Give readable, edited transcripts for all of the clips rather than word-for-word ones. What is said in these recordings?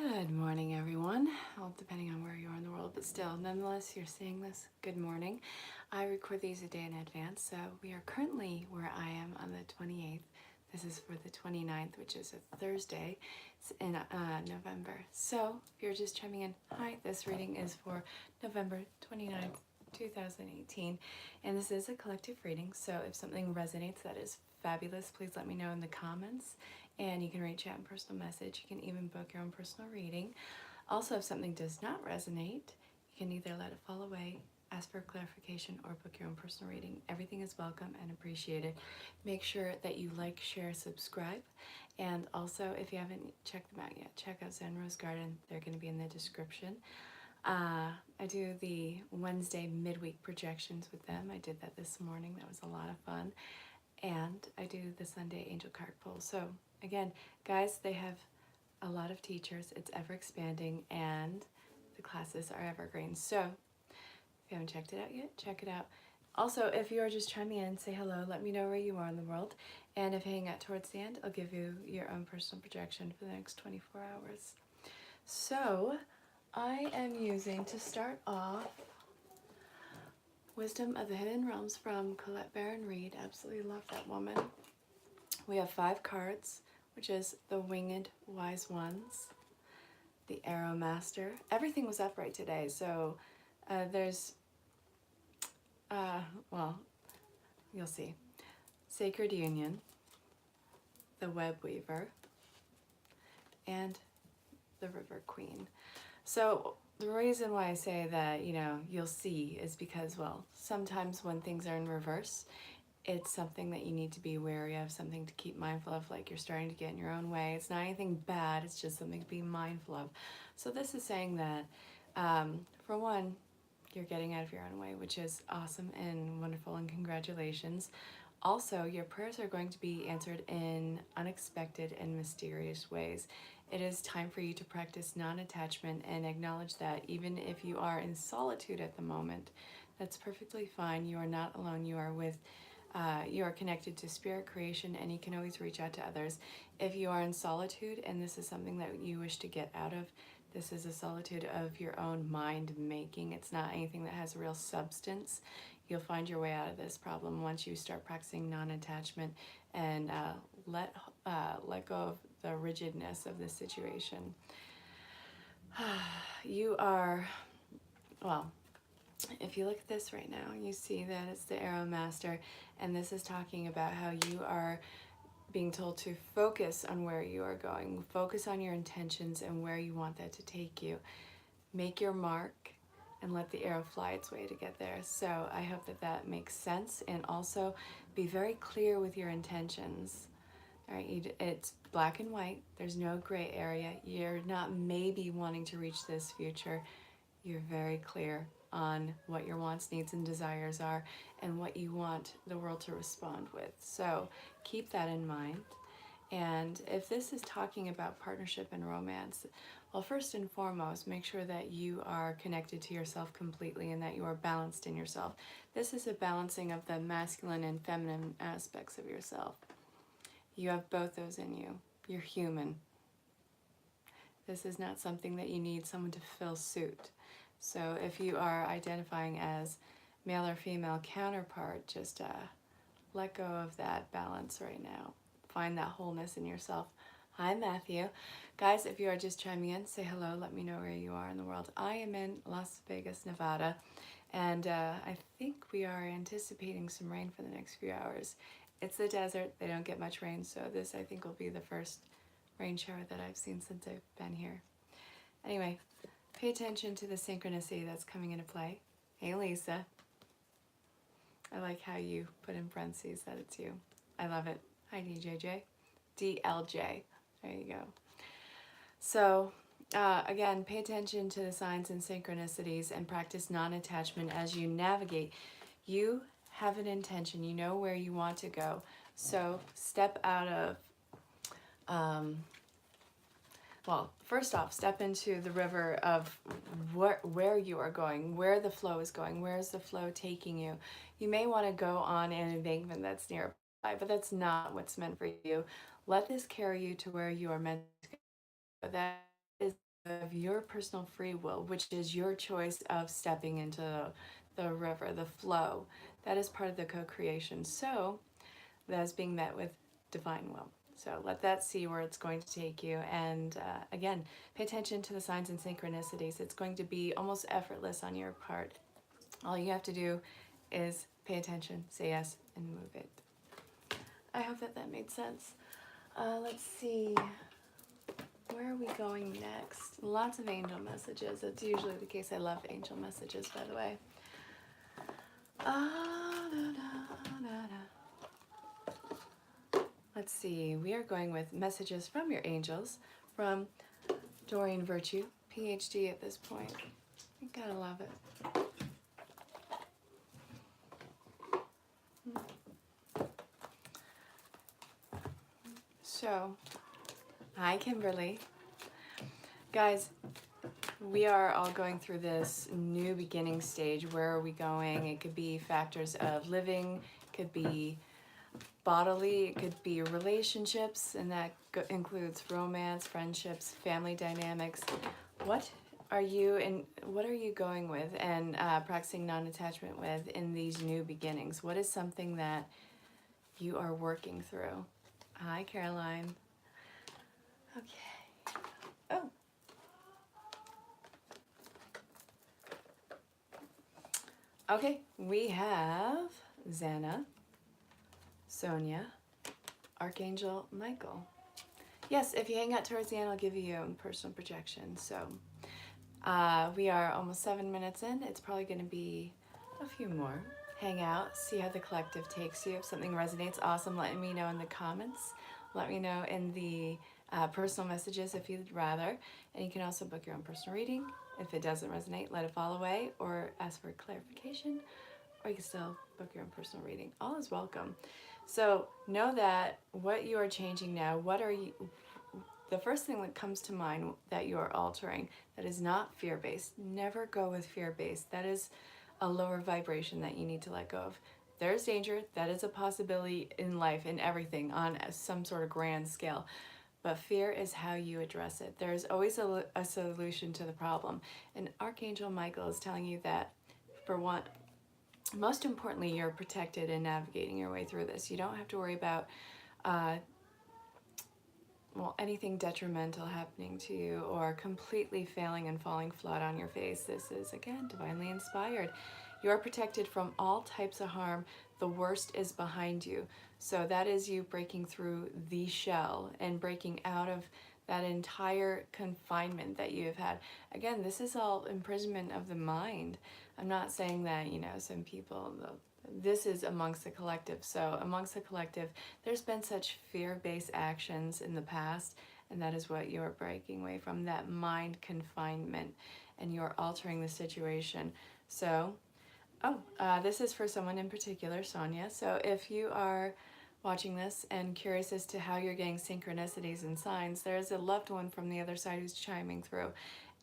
Good morning, everyone. Well, depending on where you are in the world, but still, nonetheless, you're seeing this. Good morning. I record these a day in advance, so we are currently where I am on the 28th. This is for the 29th, which is a Thursday. It's in November. So, if you're just chiming in, hi, this reading is for November 29th, 2018, and this is a collective reading, so if something resonates that is fabulous, please let me know in the comments. And you can reach out in personal message. You can even book your own personal reading. Also, if something does not resonate, you can either let it fall away, ask for clarification, or book your own personal reading. Everything is welcome and appreciated. Make sure that you like, share, subscribe. And also, if you haven't checked them out yet, check out Zen Rose Garden. They're going to be in the description. I do the Wednesday midweek projections with them. I did that this morning. That was a lot of fun. And I do the Sunday angel card pull. So again, guys, they have a lot of teachers. It's ever expanding and the classes are evergreen. So if you haven't checked it out yet, check it out. Also, if you are just chiming in, say hello, let me know where you are in the world. And if you hang out towards the end, I'll give you your own personal projection for the next 24 hours. So I am using, to start off, Wisdom of the Hidden Realms from ErinLyn.Reads. Absolutely love that woman. We have 5 cards, which is the Winged Wise Ones, the Arrow Master. Everything was upright today, so there's, well, you'll see. Sacred Union, the Web Weaver, and the River Queen. So the reason why I say that, you'll see is because, well, sometimes when things are in reverse, it's something that you need to be wary of, something to keep mindful of, like you're starting to get in your own way. It's not anything bad, it's just something to be mindful of. So this is saying that, for one, you're getting out of your own way, which is awesome and wonderful, and congratulations. Also, your prayers are going to be answered in unexpected and mysterious ways. It is time for you to practice non-attachment and acknowledge that even if you are in solitude at the moment, that's perfectly fine. You are not alone. You are connected to spirit, creation, and you can always reach out to others. If you are in solitude and this is something that you wish to get out of, this is a solitude of your own mind making. It's not anything that has real substance. You'll find your way out of this problem once you start practicing non-attachment and let go of the rigidness of this situation. You are, well, if you look at this right now, you see that it's the Arrow Master, and this is talking about how you are being told to focus on where you are going, focus on your intentions and where you want that to take you. Make your mark and let the arrow fly its way to get there. So I hope that that makes sense, and also be very clear with your intentions. All right, it's black and white. There's no gray area. You're not maybe wanting to reach this future. You're very clear on what your wants, needs, and desires are, and what you want the world to respond with. So keep that in mind. And if this is talking about partnership and romance, well, first and foremost, make sure that you are connected to yourself completely and that you are balanced in yourself. This is a balancing of the masculine and feminine aspects of yourself. You have both those in you. You're human. This is not something that you need someone to fill suit. So if you are identifying as male or female counterpart, just let go of that balance right now. Find that wholeness in yourself. Hi, Matthew. Guys, if you are just chiming in, say hello. Let me know where you are in the world. I am in Las Vegas, Nevada, and I think we are anticipating some rain for the next few hours. It's the desert. They don't get much rain, so this, I think, will be the first rain shower that I've seen since I've been here. Anyway, pay attention to the synchronicity that's coming into play. Hey, Lisa. I like how you put in parentheses that it's you. I love it. Hi, DJJ. DLJ. There you go. So, again, pay attention to the signs and synchronicities and practice non-attachment as you navigate. You have an intention. You know where you want to go. So, step out of... well, first off, step into the river of where you are going, where the flow is going, where is the flow taking you. You may want to go on an embankment that's nearby, but that's not what's meant for you. Let this carry you to where you are meant to go. That is of your personal free will, which is your choice of stepping into the river, the flow. That is part of the co-creation. So that is being met with divine will. So let that see where it's going to take you. And again, pay attention to the signs and synchronicities. It's going to be almost effortless on your part. All you have to do is pay attention, say yes, and move it. I hope that that made sense. Let's see. Where are we going next? Lots of angel messages. That's usually the case. I love angel messages, by the way. Let's see. We are going with messages from your angels, from Doreen Virtue, PhD at this point. You gotta love it. So, hi Kimberly. Guys, we are all going through this new beginning stage. Where are we going? It could be factors of living, it could be bodily, it could be relationships, and that includes romance, friendships, family dynamics. What are you going with and practicing non-attachment with in these new beginnings? What is something that you are working through? Hi, Caroline. Okay. Oh. Okay, we have Xana, Sonia, Archangel Michael. Yes, if you hang out towards the end, I'll give you your own personal projection. So we are almost 7 minutes in. It's probably going to be a few more. Hang out, see how the collective takes you. If something resonates, awesome. Let me know in the comments. Let me know in the personal messages if you'd rather. And you can also book your own personal reading. If it doesn't resonate, let it fall away or ask for clarification. Or you can still book your own personal reading. All is welcome. So know that what you are changing now, the first thing that comes to mind that you are altering, that is not fear-based. Never go with fear-based. That is a lower vibration that you need to let go of. There's danger. That is a possibility in life, in everything, on some sort of grand scale. But fear is how you address it. There's always a solution to the problem. And Archangel Michael is telling you that, for one, most importantly, you're protected in navigating your way through this. You don't have to worry about anything detrimental happening to you or completely failing and falling flat on your face. This is, again, divinely inspired. You are protected from all types of harm. The worst is behind you. So that is you breaking through the shell and breaking out of that entire confinement that you have had. Again, this is all imprisonment of the mind. I'm not saying that, some people, this is amongst the collective. So amongst the collective, there's been such fear-based actions in the past, and that is what you're breaking away from, that mind confinement, and you're altering the situation. So, this is for someone in particular, Sonia. So if you are watching this and curious as to how you're getting synchronicities and signs, there's a loved one from the other side who's chiming through.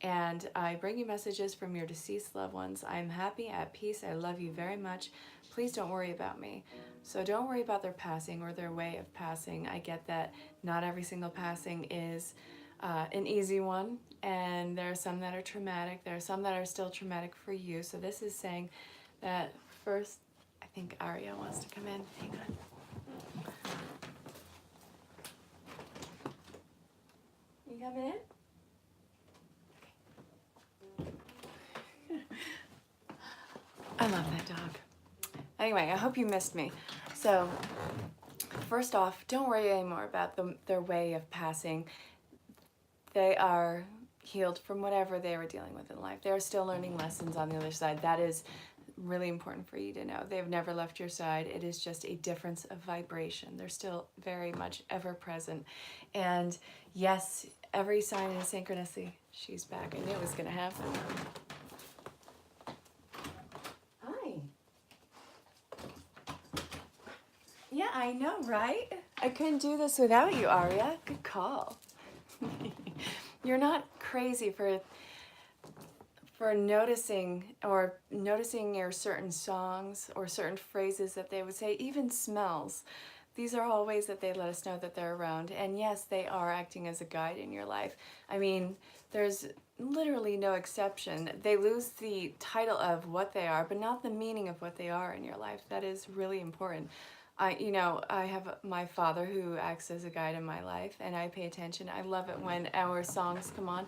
And I bring you messages from your deceased loved ones. I'm happy, at peace, I love you very much. Please don't worry about me. So don't worry about their passing or their way of passing. I get that not every single passing is an easy one, and there are some that are traumatic. There are some that are still traumatic for you. So this is saying that first, I think Aria wants to come in. Hang on. You coming in? I love that dog. Anyway, I hope you missed me. So, first off, don't worry anymore about their way of passing. They are healed from whatever they were dealing with in life. They are still learning lessons on the other side. That is really important for you to know. They've never left your side. It is just a difference of vibration. They're still very much ever present. And yes, every sign is synchronicity. She's back. I knew it was going to happen. Yeah, I know, right? I couldn't do this without you, Aria. Good call. You're not crazy for noticing your certain songs or certain phrases that they would say, even smells. these are all ways that they let us know that they're around. And yes, they are acting as a guide in your life. I mean, there's literally no exception. They lose the title of what they are, but not the meaning of what they are in your life. That is really important. I have my father who acts as a guide in my life, and I pay attention. I love it when our songs come on.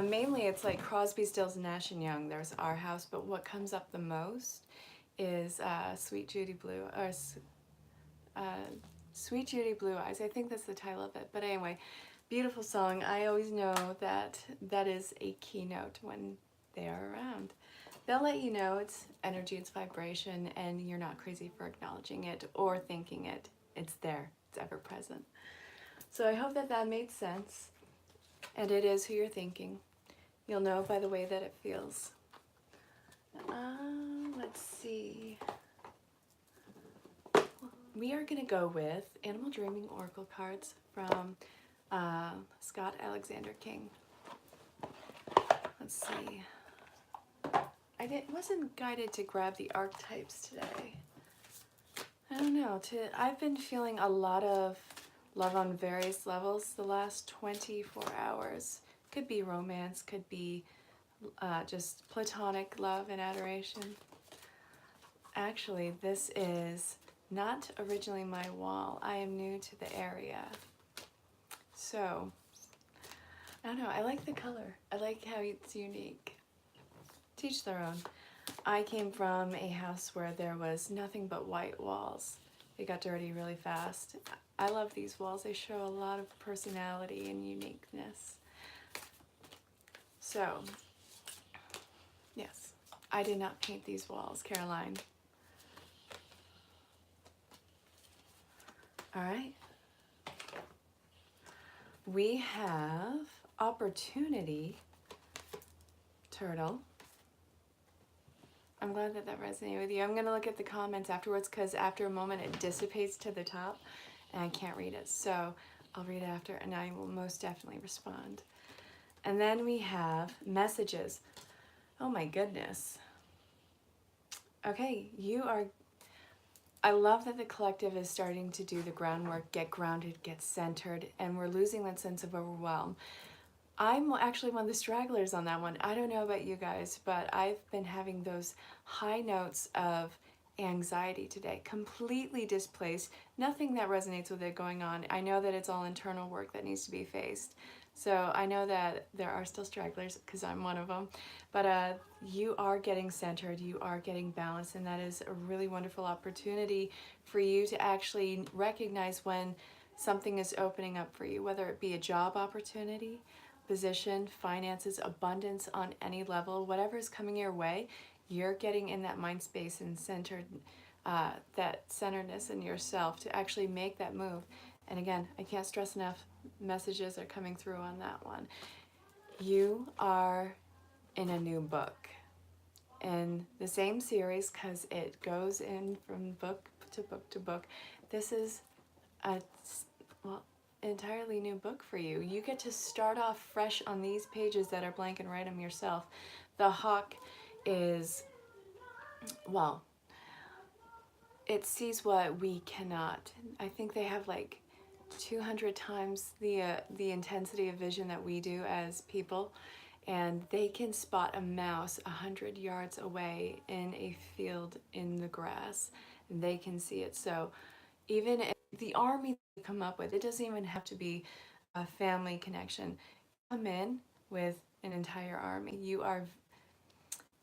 Mainly it's like Crosby, Stills, Nash & Young. There's Our House, but what comes up the most is Sweet Judy Blue, or Sweet Judy Blue Eyes. I think that's the title of it. But anyway, beautiful song. I always know that that is a keynote when they are around. They'll let you know it's energy, it's vibration, and you're not crazy for acknowledging it or thinking it. It's there. It's ever present. So I hope that that made sense. And it is who you're thinking. You'll know by the way that it feels. Let's see. We are going to go with Animal Dreaming Oracle cards from Scott Alexander King. Let's see. I wasn't guided to grab the archetypes today. I don't know. I've been feeling a lot of love on various levels the last 24 hours. Could be romance, could be just platonic love and adoration. Actually, this is not originally my wall. I am new to the area. So, I don't know. I like the color. I like how it's unique. Teach their own. I came from a house where there was nothing but white walls. They got dirty really fast. I love these walls. They show a lot of personality and uniqueness. So, yes, I did not paint these walls, Caroline. All right. We have opportunity, turtle. I'm glad that that resonated with you. I'm going to look at the comments afterwards because after a moment it dissipates to the top and I can't read it. So I'll read it after and I will most definitely respond. And then we have messages. Oh my goodness. Okay, I love that the collective is starting to do the groundwork, get grounded, get centered, and we're losing that sense of overwhelm. I'm actually one of the stragglers on that one. I don't know about you guys, but I've been having those high notes of anxiety today, completely displaced, nothing that resonates with it going on. I know that it's all internal work that needs to be faced. So I know that there are still stragglers because I'm one of them, but you are getting centered, you are getting balanced, and that is a really wonderful opportunity for you to actually recognize when something is opening up for you, whether it be a job opportunity, position, finances, abundance on any level, whatever is coming your way, you're getting in that mind space and centered, that centeredness in yourself to actually make that move. And again, I can't stress enough, messages are coming through on that one. You are in a new book. In the same series, because it goes in from book to book to book, this is a entirely new book for you. You get to start off fresh on these pages that are blank and write them yourself. The hawk is, well, it sees what we cannot. I think they have like 200 times the intensity of vision that we do as people, and they can spot a mouse 100 yards away in a field in the grass, and they can see it. So even if the army they come up with, it doesn't even have to be a family connection. Come in with an entire army. You are,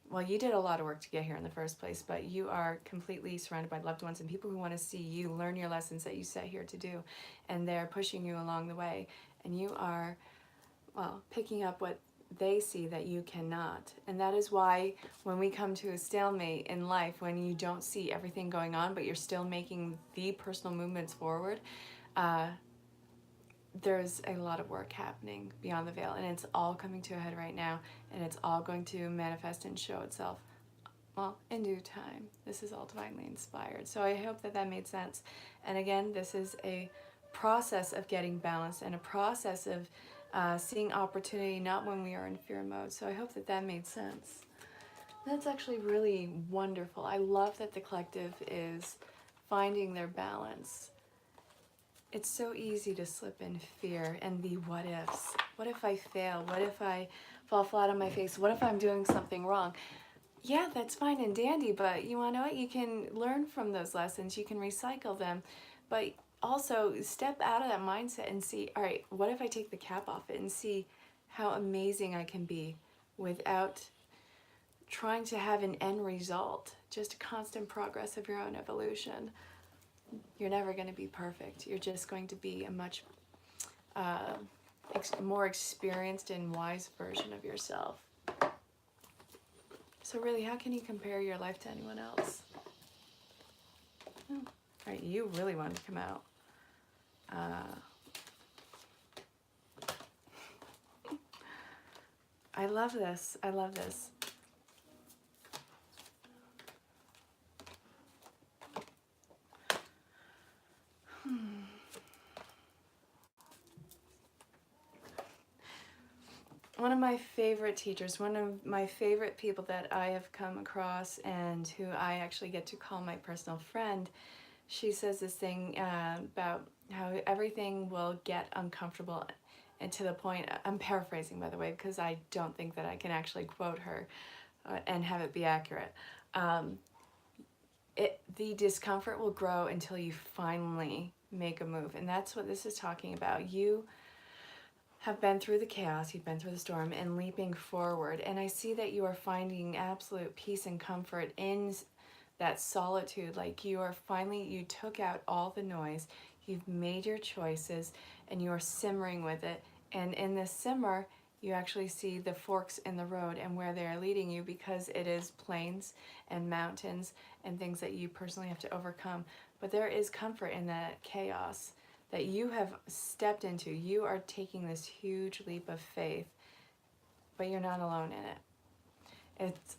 well, you did a lot of work to get here in the first place, but you are completely surrounded by loved ones and people who want to see you learn your lessons that you set here to do, and they're pushing you along the way, and you are, well, picking up what they see that you cannot. And that is why when we come to a stalemate in life, when you don't see everything going on but you're still making the personal movements forward, there's a lot of work happening beyond the veil, and it's all coming to a head right now, and it's all going to manifest and show itself, well, in due time. This is all divinely inspired. So I hope that that made sense. And again, this is a process of getting balanced and a process of seeing opportunity, not when we are in fear mode. So I hope that that made sense. That's actually really wonderful. I love that the collective is finding their balance. it's so easy to slip in fear and the what ifs. What if I fail? What if I fall flat on my face? What if I'm doing something wrong? Yeah, that's fine and dandy, but you want to know what? You can learn from those lessons. You can recycle them, but also step out of that mindset and see, all right, what if I take the cap off it and see how amazing I can be without trying to have an end result, just a constant progress of your own evolution. You're never going to be perfect. You're just going to be a much more experienced and wise version of yourself. So really, how can you compare your life to anyone else? Oh, all right, you really wanted to come out. I love this. I love this. One of my favorite teachers, one of my favorite people that I have come across and who I actually get to call my personal friend, she says this thing about how everything will get uncomfortable, and to the point, I'm paraphrasing by the way, because I don't think that I can actually quote her and have it be accurate. The discomfort will grow until you finally make a move, and that's what this is talking about. You have been through the chaos, you've been through the storm, and leaping forward. And I see that you are finding absolute peace and comfort in that solitude. Like you took out all the noise, you've made your choices, and you are simmering with it. And in this simmer, you actually see the forks in the road and where they are leading you, because it is plains and mountains and things that you personally have to overcome. But there is comfort in that chaos that you have stepped into. You are taking this huge leap of faith, but you're not alone in it.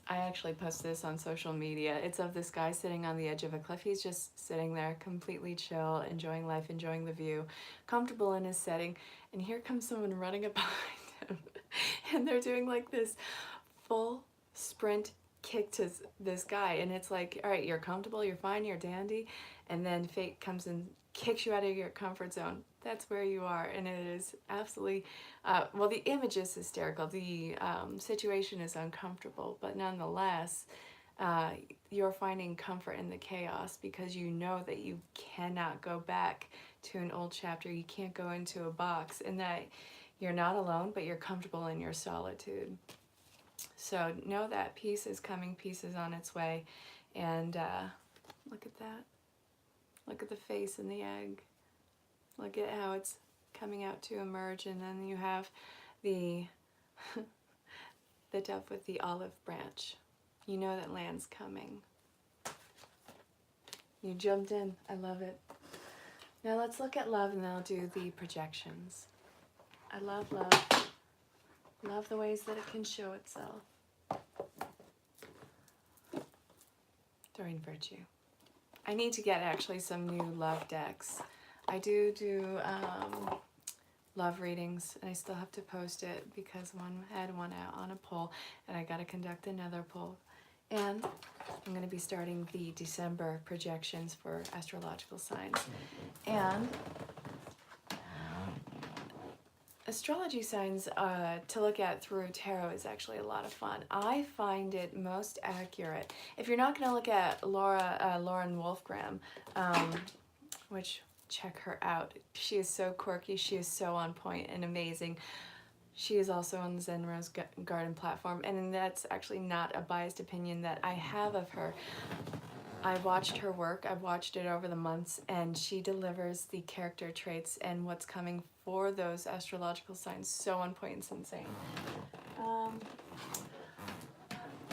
I actually posted this on social media. It's of this guy sitting on the edge of a cliff. He's just sitting there completely chill, enjoying life, enjoying the view, comfortable in his setting. And here comes someone running up behind him. And they're doing like this full sprint kick to this guy. And it's like, all right, you're comfortable, you're fine, you're dandy. And then fate comes and kicks you out of your comfort zone. That's where you are, and it is absolutely, well, the image is hysterical. The situation is uncomfortable, but nonetheless, you're finding comfort in the chaos because you know that you cannot go back to an old chapter. You can't go into a box, and that you're not alone, but you're comfortable in your solitude. So know that peace is coming, peace is on its way, and look at that. Look at the face in the egg. Look at how it's coming out to emerge, and then you have the the dove with the olive branch. You know that land's coming. You jumped in. I love it. Now let's look at love, and then I'll do the projections. I love love. Love the ways that it can show itself during virtue. I need to get actually some new love decks. I do love readings, and I still have to post it because one had one out on a poll, and I got to conduct another poll. And I'm going to be starting the December projections for astrological signs. And astrology signs to look at through tarot is actually a lot of fun. I find it most accurate. If you're not going to look at Lauren Wolfgram, which check her out. She is so quirky. She is so on point and amazing. She is also on the Zen Rose Garden platform, and that's actually not a biased opinion that I have of her. I watched her work. I've watched it over the months, and she delivers the character traits and what's coming for those astrological signs so on point. It's insane.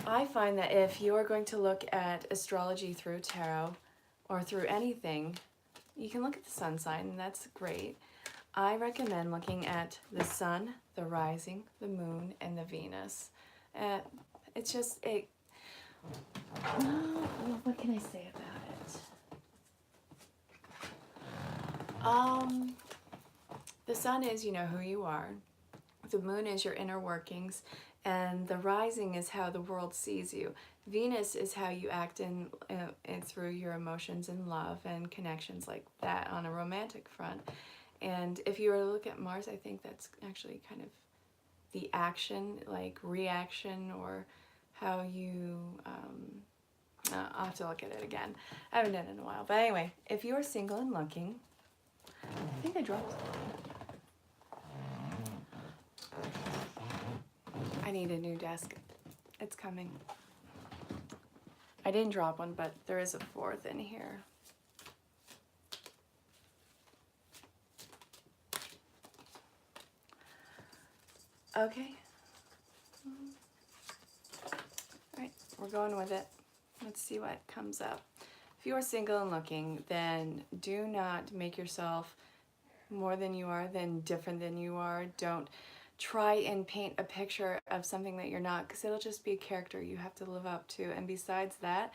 I find that if you are going to look at astrology through tarot or through anything, you can look at the sun sign, and that's great. I recommend looking at the sun, the rising, the moon, and the Venus. It's just what can I say about it? The sun is, you know who you are. The moon is your inner workings, and the rising is how the world sees you. Venus is how you act in through your emotions and love and connections like that on a romantic front. And if you were to look at Mars, I think that's actually kind of the action, like reaction, or how you, I'll have to look at it again. I haven't done it in a while. But anyway, if you are single and looking, I think I dropped something. I need a new desk. It's coming. I didn't drop one, but there is a fourth in here. Okay. Alright, we're going with it. Let's see what comes up. If you are single and looking, then do not make yourself more than you are, then different than you are. Don't try and paint a picture of something that you're not, because it'll just be a character you have to live up to. And besides that,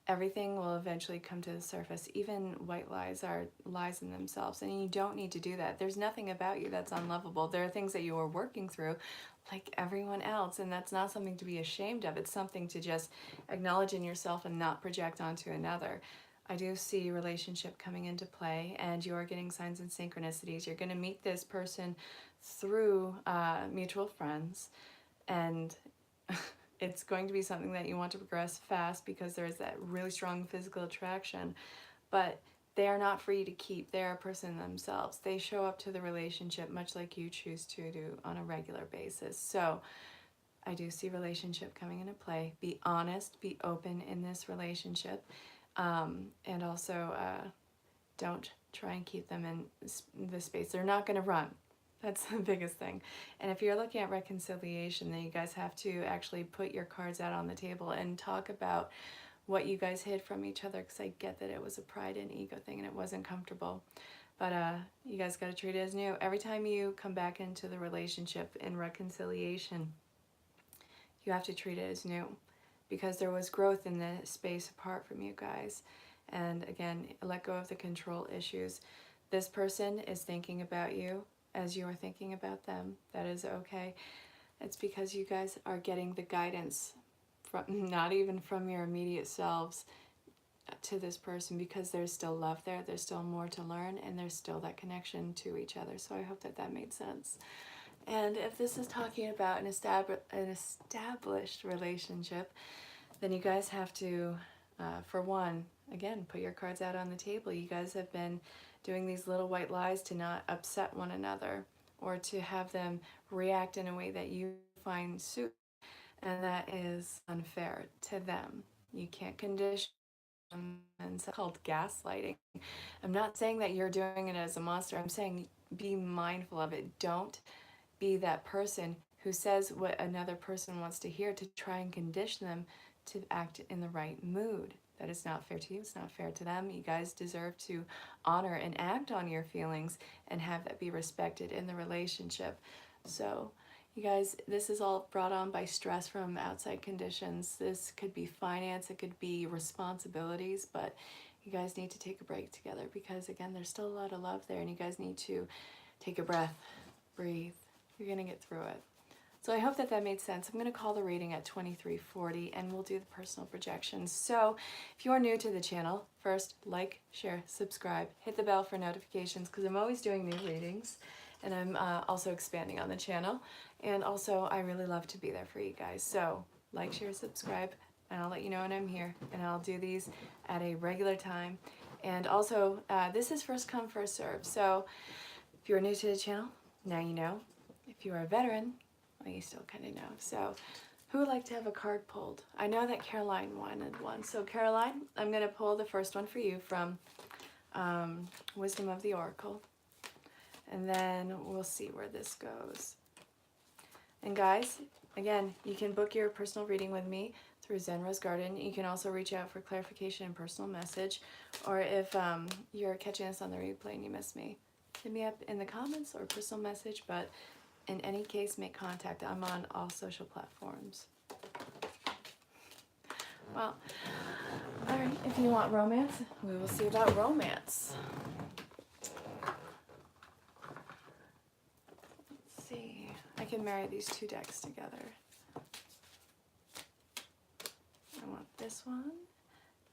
everything will eventually come to the surface. Even white lies are lies in themselves, and you don't need to do that. There's nothing about you that's unlovable. There are things that you are working through like everyone else, and that's not something to be ashamed of. It's something to just acknowledge in yourself and not project onto another. I do see relationship coming into play, and you are getting signs and synchronicities. You're going to meet this person through mutual friends, and it's going to be something that you want to progress fast because there is that really strong physical attraction, but they are not free to keep. They are a person themselves. They show up to the relationship much like you choose to do on a regular basis. So I do see relationship coming into play. Be honest, be open in this relationship, and also don't try and keep them in the space. They're not going to run. That's the biggest thing. And if you're looking at reconciliation, then you guys have to actually put your cards out on the table and talk about what you guys hid from each other, because I get that it was a pride and ego thing and it wasn't comfortable. But you guys got to treat it as new. Every time you come back into the relationship in reconciliation, you have to treat it as new, because there was growth in the space apart from you guys. And again, let go of the control issues. This person is thinking about you as you are thinking about them. That is okay. It's because you guys are getting the guidance from, not even from your immediate selves, to this person, because there's still love there, there's still more to learn, and there's still that connection to each other. So I hope that that made sense. And if this is talking about an established relationship, then you guys have to, for one, again, put your cards out on the table. You guys have been doing these little white lies to not upset one another, or to have them react in a way that you find suitable, and that is unfair to them. You can't condition them, and it's called gaslighting. I'm not saying that you're doing it as a monster. I'm saying be mindful of it. Don't be that person who says what another person wants to hear to try and condition them to act in the right mood. That is not fair to you. It's not fair to them. You guys deserve to honor and act on your feelings and have that be respected in the relationship. So you guys, this is all brought on by stress from outside conditions. This could be finance, it could be responsibilities, but you guys need to take a break together, because again, there's still a lot of love there, and you guys need to take a breath, breathe. You're gonna get through it. So I hope that that made sense. I'm going to call the reading at 2340, and we'll do the personal projections. So if you are new to the channel, first, like, share, subscribe, hit the bell for notifications, because I'm always doing new readings, and I'm also expanding on the channel. And also, I really love to be there for you guys. So like, share, subscribe, and I'll let you know when I'm here, and I'll do these at a regular time. And also, this is first come, first serve. So if you're new to the channel, now you know. If you are a veteran, well, you still kind of know. So who would like to have a card pulled? I know that Caroline wanted one. So Caroline, I'm going to pull the first one for you from Wisdom of the Oracle. And then we'll see where this goes. And guys, again, you can book your personal reading with me through Zen Rose Garden. You can also reach out for clarification and personal message. Or if you're catching us on the replay and you miss me, hit me up in the comments or personal message. But in any case, make contact. I'm on all social platforms. Well, all right, if you want romance, we will see about romance. Let's see. I to marry these two decks together. I want this one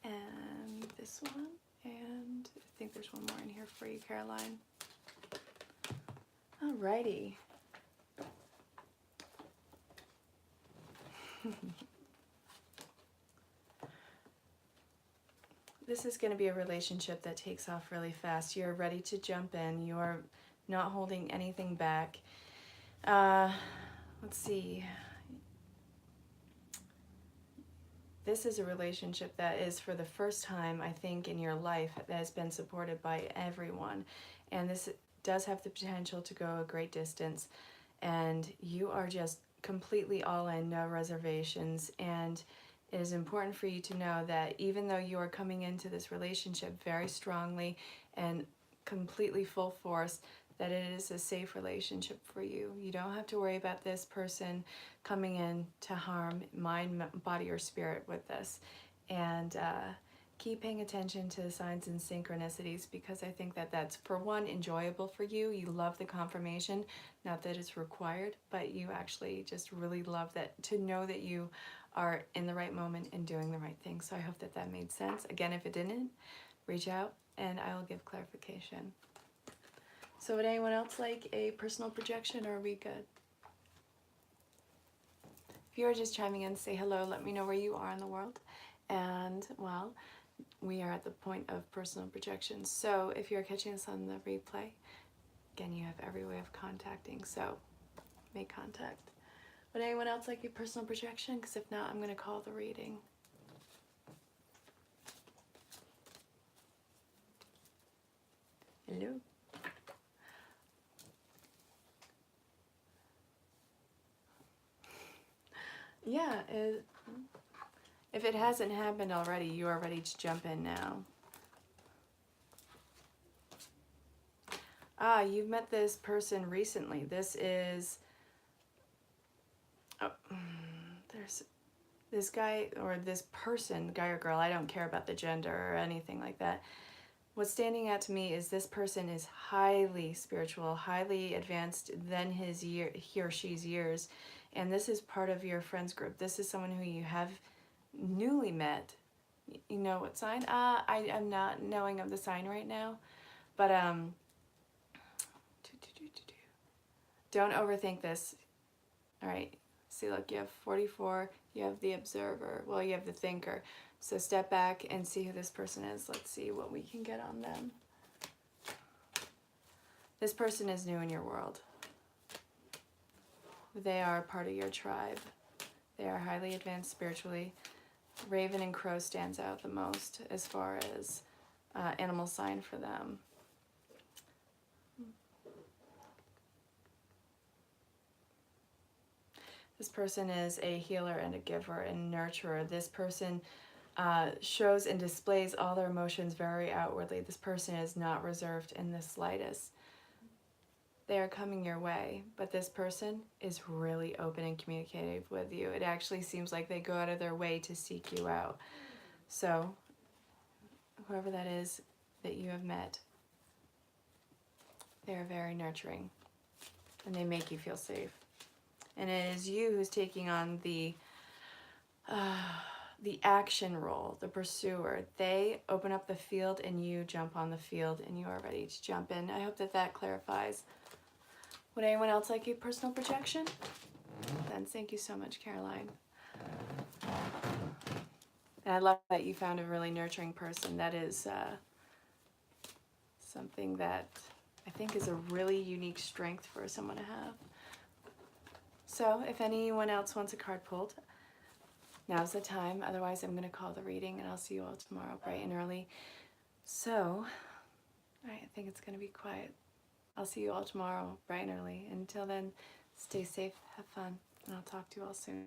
and this one, and I think there's one more in here for you, Caroline. Alrighty. This is going to be a relationship that takes off really fast. You're ready to jump in. You're not holding anything back. Let's see. This is a relationship that is, for the first time, I think, in your life, that has been supported by everyone. And this does have the potential to go a great distance. And you are just completely all in, no reservations. And it is important for you to know that even though you are coming into this relationship very strongly and completely full force, that it is a safe relationship for you. You don't have to worry about this person coming in to harm mind, body, or spirit with this. And keep paying attention to the signs and synchronicities, because I think that that's, for one, enjoyable for you. You love the confirmation, not that it's required, but you actually just really love that, to know that you are in the right moment and doing the right thing. So I hope that that made sense. Again, if it didn't, reach out and I will give clarification. So would anyone else like a personal projection, or are we good? If you are just chiming in, say hello, let me know where you are in the world. And, well, we are at the point of personal projections. So if you're catching us on the replay, again, you have every way of contacting, so make contact. Would anyone else like a personal projection? Because if not, I'm going to call the reading. Hello? Yeah, if it hasn't happened already, you are ready to jump in now. Ah, you've met this person recently. This is... Oh, there's this guy, or this person, guy or girl, I don't care about the gender or anything like that. What's standing out to me is this person is highly spiritual, highly advanced than he or she's years. And this is part of your friends group. This is someone who you have newly met. You know what sign? I'm not knowing of the sign right now. But don't overthink this. All right. See, look, you have 44. You have the observer. Well, you have the thinker. So step back and see who this person is. Let's see what we can get on them. This person is new in your world. They are part of your tribe. They are highly advanced spiritually. Raven and crow stands out the most as far as animal sign for them. This person is a healer and a giver and nurturer. This person shows and displays all their emotions very outwardly. This person is not reserved in the slightest. They are coming your way, but this person is really open and communicative with you. It actually seems like they go out of their way to seek you out. So, whoever that is that you have met, they are very nurturing, and they make you feel safe. And it is you who's taking on the action role, the pursuer. They open up the field and you jump on the field and you are ready to jump in. I hope that that clarifies. Would anyone else like a personal projection? Then thank you so much, Caroline. And I love that you found a really nurturing person. That is something that I think is a really unique strength for someone to have. So if anyone else wants a card pulled, now's the time. Otherwise, I'm going to call the reading, and I'll see you all tomorrow bright and early. So, I think it's going to be quiet. I'll see you all tomorrow bright and early. Until then, stay safe, have fun, and I'll talk to you all soon.